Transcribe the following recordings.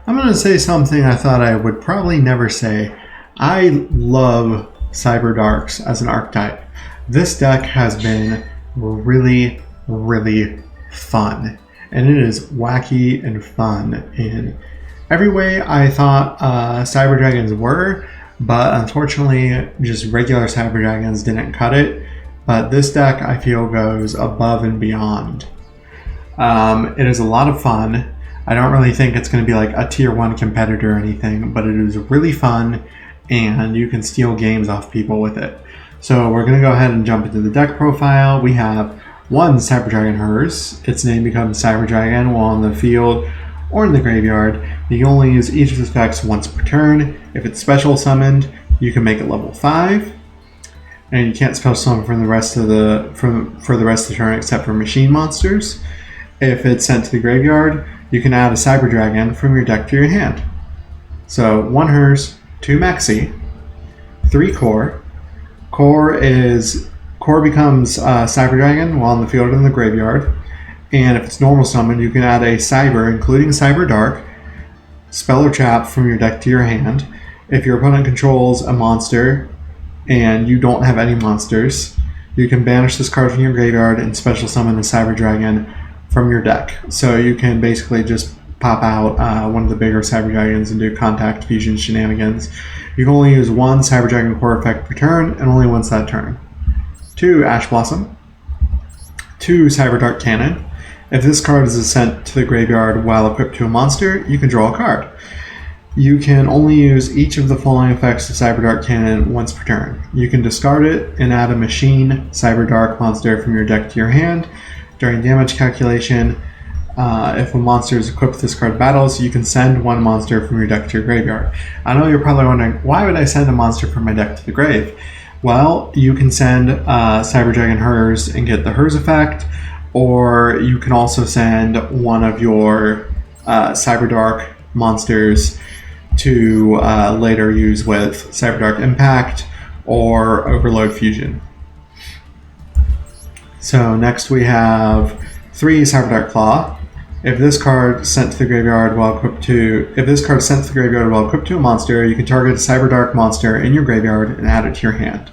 I'm going to say something I thought I would probably never say. I love Cyberdarks as an archetype. This deck has been really, really fun. And it is wacky and fun in every way I thought Cyber Dragons were, but unfortunately just regular Cyber Dragons didn't cut it. But this deck I feel goes above and beyond. It is a lot of fun. I don't really think it's going to be like a tier 1 competitor or anything, but it is really fun and you can steal games off people with it. So we're going to go ahead and jump into the deck profile. We have one Cyber Dragon Hers. Its name becomes Cyber Dragon while on the field or in the graveyard. You can only use each of its effects once per turn. If it's special summoned, you can make it level 5. And you can't special summon for the rest of the turn except for machine monsters. If it's sent to the graveyard, you can add a Cyber Dragon from your deck to your hand. So 1 Hers, 2 Maxi, 3 Core. Core becomes Cyber Dragon while in the field or in the graveyard. And if it's normal summon, you can add a Cyber, including Cyberdark, spell or trap from your deck to your hand. If your opponent controls a monster and you don't have any monsters, you can banish this card from your graveyard and special summon a Cyber Dragon from your deck. So you can basically just pop out one of the bigger Cyber Dragons and do contact fusion shenanigans. You can only use 1 Cyber Dragon core effect per turn and only once that turn. 2 Ash Blossom, 2 Cyberdark Cannon. If this card is sent to the graveyard while equipped to a monster, you can draw a card. You can only use each of the following effects of Cyberdark Cannon once per turn. You can discard it and add a machine Cyberdark monster from your deck to your hand. During damage calculation, if a monster is equipped with this card battles, you can send 1 monster from your deck to your graveyard. I know you're probably wondering, why would I send a monster from my deck to the grave? Well, you can send Cyber Dragon Hers and get the Hers effect, or you can also send one of your Cyberdark monsters to later use with Cyberdark Impact or Overload Fusion. So next we have 3 Cyberdark Claw. If this card is sent to the graveyard while equipped to a monster, you can target a Cyberdark monster in your graveyard and add it to your hand.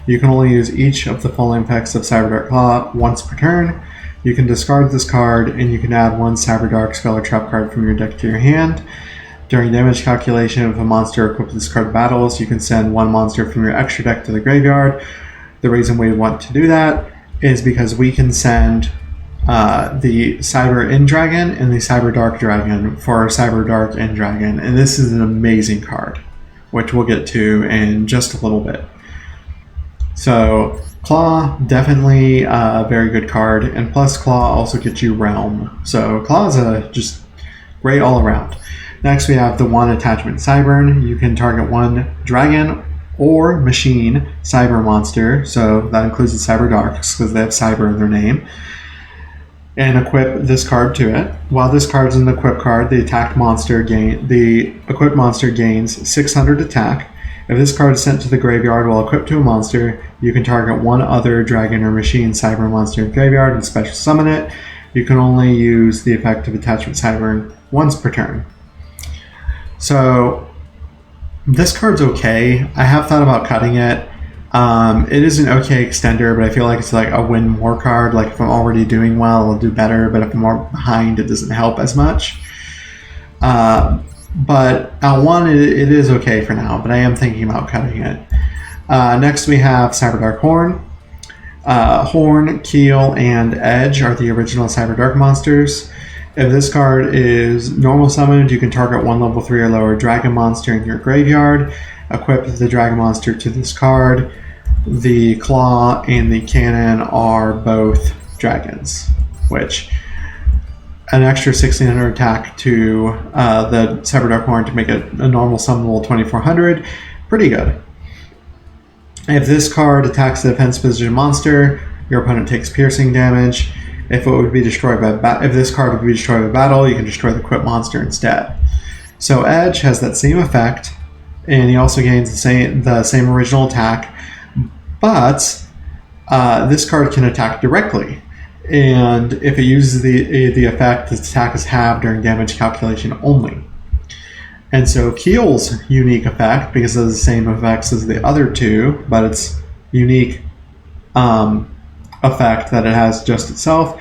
You can only use each of the following effects of Cyberdark Claw once per turn. You can discard this card and you can add 1 Cyberdark spell or trap card from your deck to your hand. During damage calculation, if a monster equipped with this card battles, you can send 1 monster from your extra deck to the graveyard. The reason we want to do that is because we can send the Cyber End Dragon and the Cyber Dark Dragon for our Cyber Dark End Dragon, and this is an amazing card, which we'll get to in just a little bit. So Claw, definitely a very good card, and plus Claw also gets you Realm, so Claw is just great all around. Next we have the 1 Attachment Cybern. You can target 1 Dragon or Machine Cyber monster, so that includes the Cyber Darks because they have Cyber in their name, and equip this card to it. While this card is an equip card, the equipped monster gains 600 attack. If this card is sent to the graveyard while equipped to a monster, you can target 1 other Dragon or Machine Cyber monster in the graveyard and special summon it. You can only use the effect of Attachment Cybern once per turn. So this card's okay. I have thought about cutting it. It is an okay extender, but I feel like it's like a win more card. Like if I'm already doing well, I'll do better, but if I'm more behind, it doesn't help as much. But it is okay for now, but I am thinking about cutting it. Next we have Cyberdark Horn. Horn, Keel, and Edge are the original Cyberdark monsters. If this card is normal summoned, you can target 1 level 3 or lower dragon monster in your graveyard. Equip the dragon monster to this card. The Claw and the Cannon are both dragons, which an extra 1600 attack to the Cyberdark Horn to make it a normal summonable 2400. Pretty good. If this card attacks the defense position monster, your opponent takes piercing damage. If this card would be destroyed by battle, you can destroy the equipped monster instead. So Edge has that same effect, and he also gains the same original attack, but this card can attack directly. And if it uses the effect, its attack is halved during damage calculation only. And so Keel's unique effect, because it has the same effects as the other two, but it's unique effect that it has just itself,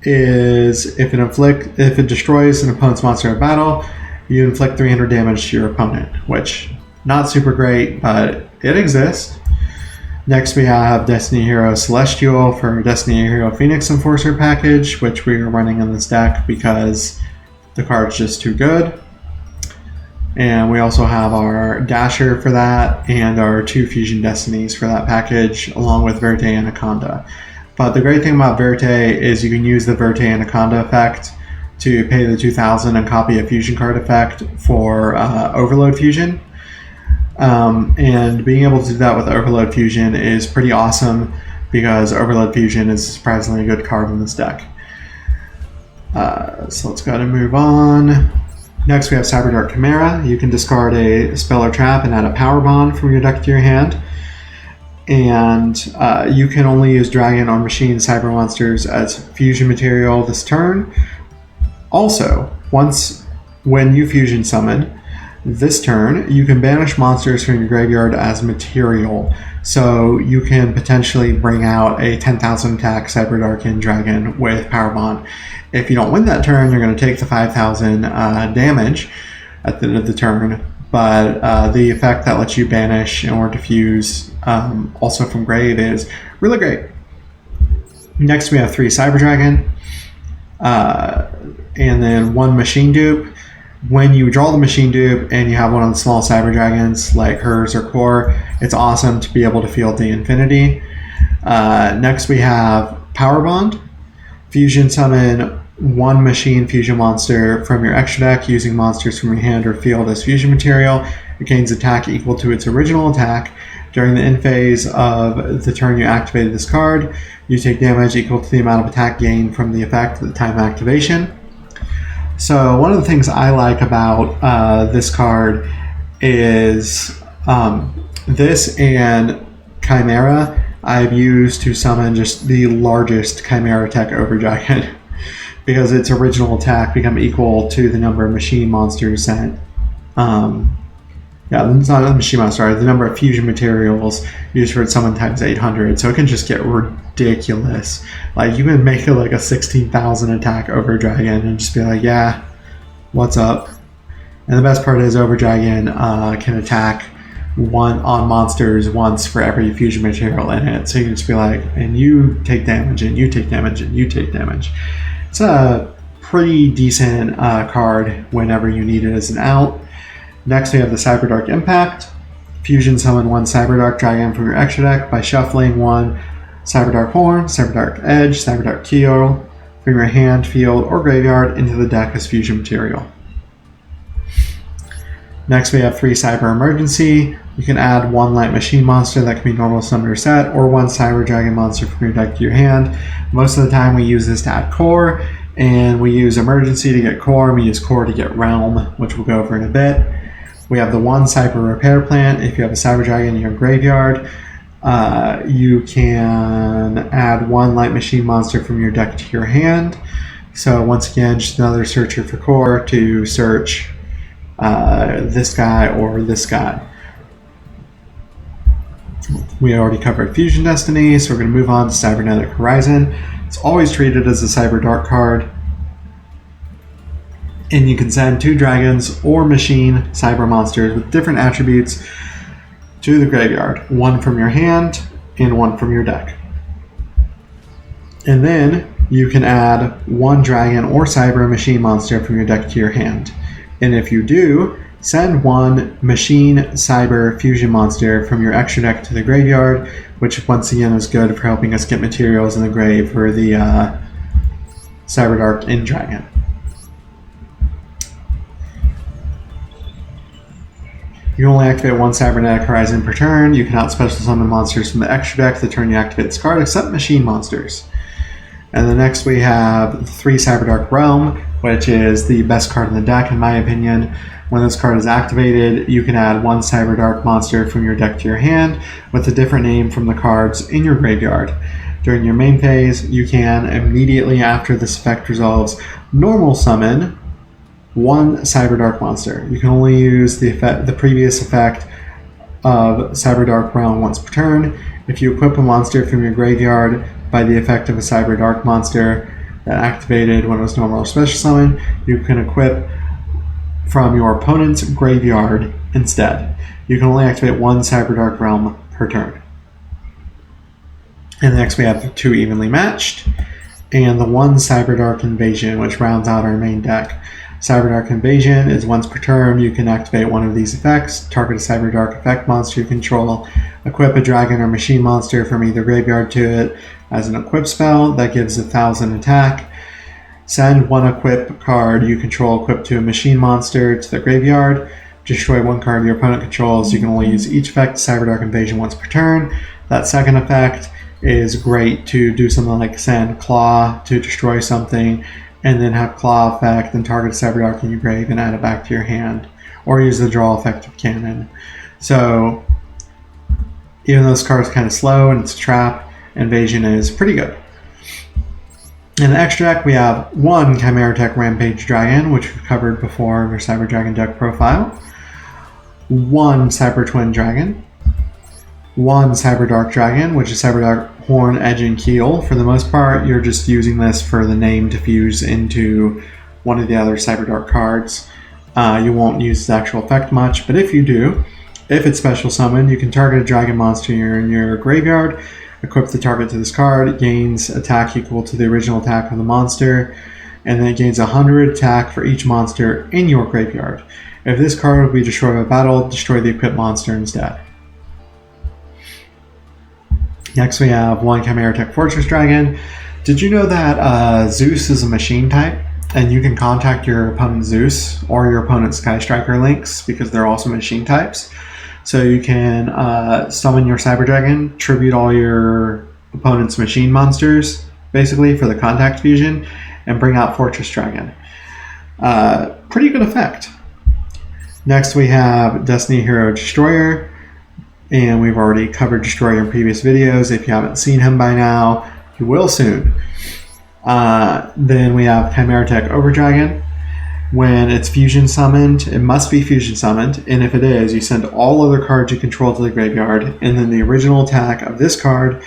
is if it destroys an opponent's monster in battle, you inflict 300 damage to your opponent, which not super great, but it exists. Next we have Destiny Hero Celestial for Destiny Hero Phoenix Enforcer package, which we are running in this deck because the card's just too good. And we also have our Dasher for that and our 2 Fusion Destinies for that package, along with Verte Anaconda. But the great thing about Verte is you can use the Verte Anaconda effect to pay the 2,000 and copy a fusion card effect for Overload Fusion. And being able to do that with Overload Fusion is pretty awesome because Overload Fusion is a surprisingly good card in this deck. So let's go ahead and move on. Next we have Cyberdark Chimera. You can discard a spell or trap and add a power bond from your deck to your hand. And you can only use dragon or machine cyber monsters as fusion material this turn. Also, when you fusion summon this turn, you can banish monsters from your graveyard as material. So you can potentially bring out a 10,000 attack Cyberdark Dragon with power bond. If you don't win that turn, you're going to take the 5,000 damage at the end of the turn. But the effect that lets you banish or diffuse also from grave is really great. Next we have 3 Cyber Dragon and then 1 Machine Dupe. When you draw the Machine Dupe and you have one of the small Cyber Dragons like hers or Core, it's awesome to be able to field the Infinity. Next we have Power Bond. Fusion summon 1 machine fusion monster from your extra deck using monsters from your hand or field as fusion material. It gains attack equal to its original attack. During the end phase of the turn you activated this card, you take damage equal to the amount of attack gained from the effect at the time of activation. So one of the things I like about this card is this and Chimera I've used to summon just the largest Chimera Tech Overdragon because its original attack become equal to the number of machine monsters that it's not a machine monster, the number of fusion materials used for its summon times 800, so it can just get ridiculous. Like you can make it like a 16,000 attack Overdragon and just be like, yeah, what's up? And the best part is Overdragon can attack on monsters once for every fusion material in it, so you can just be like, and you take damage, and you take damage, and you take damage. It's a pretty decent card whenever you need it as an out. Next we have the Cyberdark Impact. Fusion summon 1 Cyberdark Dragon from your extra deck by shuffling 1 Cyberdark Horn, Cyberdark Edge, Cyberdark Keel from your hand, field, or graveyard into the deck as fusion material. Next we have 3 Cyber Emergency. You can add 1 Light Machine monster that can be normal summon or set, or 1 Cyber Dragon monster from your deck to your hand. Most of the time we use this to add core, and we use Emergency to get core, and we use core to get Realm, which we'll go over in a bit. We have the 1 Cyber Repair Plant. If you have a Cyber Dragon in your graveyard, you can add 1 Light Machine monster from your deck to your hand. So once again, just another searcher for core to search this guy or this guy. We already covered Fusion Destiny, so we're going to move on to Cybernetic Horizon. It's always treated as a Cyber Dark card, and you can send 2 dragons or machine cyber monsters with different attributes to the graveyard, 1 from your hand and 1 from your deck. And then you can add 1 dragon or cyber machine monster from your deck to your hand. And if you do, send 1 machine cyber fusion monster from your extra deck to the graveyard, which once again is good for helping us get materials in the grave for the Cyberdark Dragon. You can only activate 1 Cybernetic Horizon per turn. You cannot special summon monsters from the extra deck the turn you activate this card, except machine monsters. And then next we have 3 Cyberdark Realm, which is the best card in the deck in my opinion. When this card is activated, you can add 1 Cyberdark monster from your deck to your hand with a different name from the cards in your graveyard. During your main phase, you can, immediately after this effect resolves, normal summon one Cyberdark monster. You can only use the previous effect of Cyberdark Realm once per turn. If you equip a monster from your graveyard by the effect of a Cyberdark monster that activated when it was normal or special summon, you can equip from your opponent's graveyard instead. You can only activate one Cyberdark Realm per turn. And next we have the 2 evenly matched, and the 1 Cyberdark Invasion, which rounds out our main deck. Cyberdark Invasion is once per turn. You can activate one of these effects, target a Cyberdark effect monster you control, equip a dragon or machine monster from either graveyard to it as an equip spell that gives 1,000 attack. Send one equip card you control equipped to a machine monster to the graveyard. Destroy one card your opponent controls. You can only use each effect, Cyberdark Invasion, once per turn. That second effect is great to do something like send Claw to destroy something, and then have Claw effect and target Cyberdark in your grave and add it back to your hand, or use the draw effect of Cannon. So even though this card is kind of slow and it's a trap, Invasion is pretty good. In the extra deck, we have 1 Chimera Tech Rampage Dragon, which we've covered before in our Cyber Dragon deck profile, 1 Cyber Twin Dragon, 1 Cyber Dark Dragon, which is Cyber Dark Horn, Edge, and Keel. For the most part, you're just using this for the name to fuse into one of the other Cyber Dark cards. You won't use the actual effect much, but if you do, if it's special summoned, you can target a dragon monster in your graveyard, equip the target to this card, it gains attack equal to the original attack of the monster, and then it gains 100 attack for each monster in your graveyard. If this card will be destroyed by battle, destroy the equipped monster instead. Next we have 1 Chimera Tech Fortress Dragon. Did you know that Zeus is a machine type? And you can contact your opponent's Zeus or your opponent's Sky Striker links because they're also machine types. So you can summon your Cyber Dragon, tribute all your opponent's machine monsters, basically, for the contact fusion, and bring out Fortress Dragon. Pretty good effect. Next we have Destiny Hero Destroyer. And we've already covered Destroyer in previous videos. If you haven't seen him by now, you will soon. Then we have Chimera Tech Overdragon. When it's fusion summoned, it must be fusion summoned, and if it is, you send all other cards you control to the graveyard, and then the original attack of this card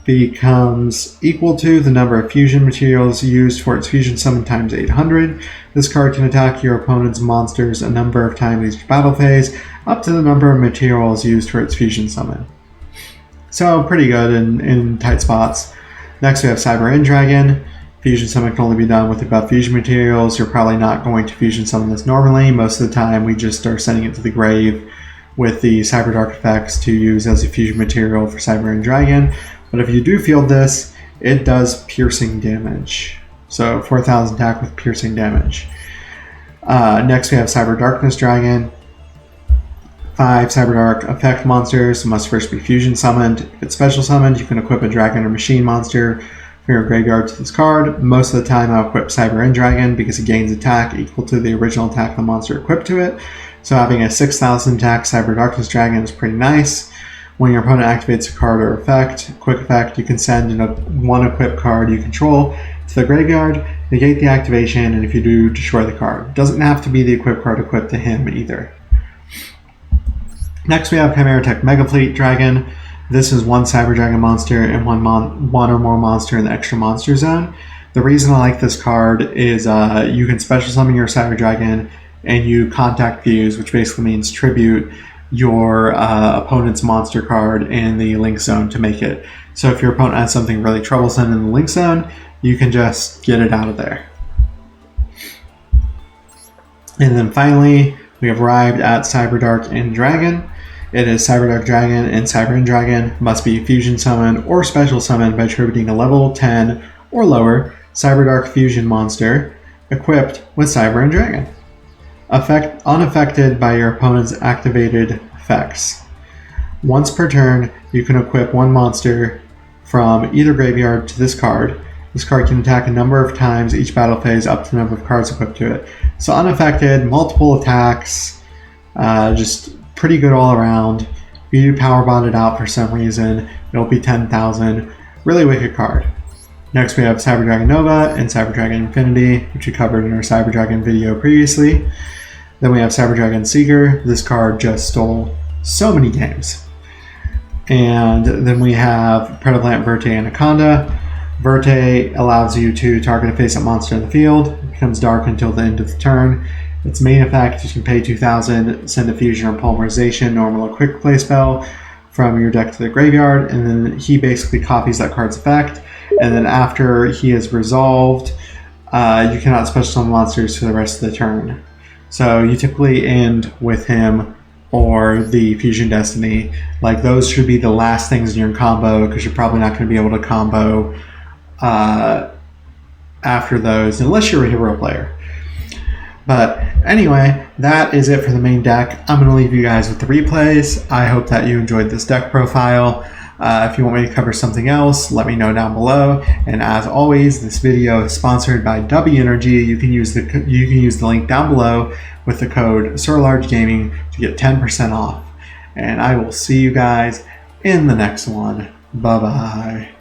becomes equal to the number of fusion materials used for its fusion summon times 800. This card can attack your opponent's monsters a number of times each battle phase, up to the number of materials used for its fusion summon. So pretty good in tight spots. Next we have Cyber End Dragon. Fusion summon can only be done with above fusion materials. You're probably not going to fusion summon this normally. Most of the time we just are sending it to the grave with the Cyber Dark effects to use as a fusion material for Cyber End Dragon. But if you do field this, it does piercing damage. So 4,000 attack with piercing damage. Next we have Cyber Darkness Dragon. 5 Cyber Dark effect monsters must first be fusion summoned. If it's special summoned, you can equip a dragon or machine monster from your graveyard to this card. Most of the time I'll equip Cyber End Dragon because it gains attack equal to the original attack of the monster equipped to it. So having a 6,000 attack Cyber Darkness Dragon is pretty nice. When your opponent activates a card or effect, quick effect, you can send one equipped card you control to the graveyard, negate the activation, and if you do, destroy the card. It doesn't have to be the equipped card equipped to him either. Next we have Chimera Tech Mega Fleet Dragon. This is 1 Cyber Dragon monster and one or more monster in the extra monster zone. The reason I like this card is you can special summon your Cyber Dragon and you contact fuse, which basically means tribute your opponent's monster card in the link zone to make it. So if your opponent has something really troublesome in the link zone, you can just get it out of there. And then finally, we have arrived at Cyber Dark End Dragon. It is Cyber Dark Dragon and Cyber End Dragon must be fusion summoned or special summoned by tributing a level 10 or lower Cyber Dark fusion monster equipped with Cyber End Dragon. Unaffected by your opponent's activated effects. Once per turn, you can equip one monster from either graveyard to this card. This card can attack a number of times each battle phase up to the number of cards equipped to it. So unaffected, multiple attacks, just pretty good all around. If you power bond it out for some reason, it'll be 10,000. Really wicked card. Next we have Cyber Dragon Nova and Cyber Dragon Infinity, which we covered in our Cyber Dragon video previously. Then we have Cyber Dragon Seeker. This card just stole so many games. And then we have Predaplant Verte Anaconda. Verte allows you to target a face-up monster in the field. It becomes dark until the end of the turn. Its main effect, you can pay 2,000, send a fusion or polymerization, normal or quick play spell from your deck to the graveyard, and then he basically copies that card's effect. And then after he is resolved, you cannot special summon monsters for the rest of the turn. So you typically end with him or the Fusion Destiny. Like, those should be the last things in your combo, because you're probably not going to be able to combo after those unless you're a hero player. But anyway, that is it for the main deck. I'm going to leave you guys with the replays. I hope that you enjoyed this deck profile. If you want me to cover something else, let me know down below. And as always, this video is sponsored by W Energy. You can use the link down below with the code SirLargeGaming to get 10% off. And I will see you guys in the next one. Bye bye.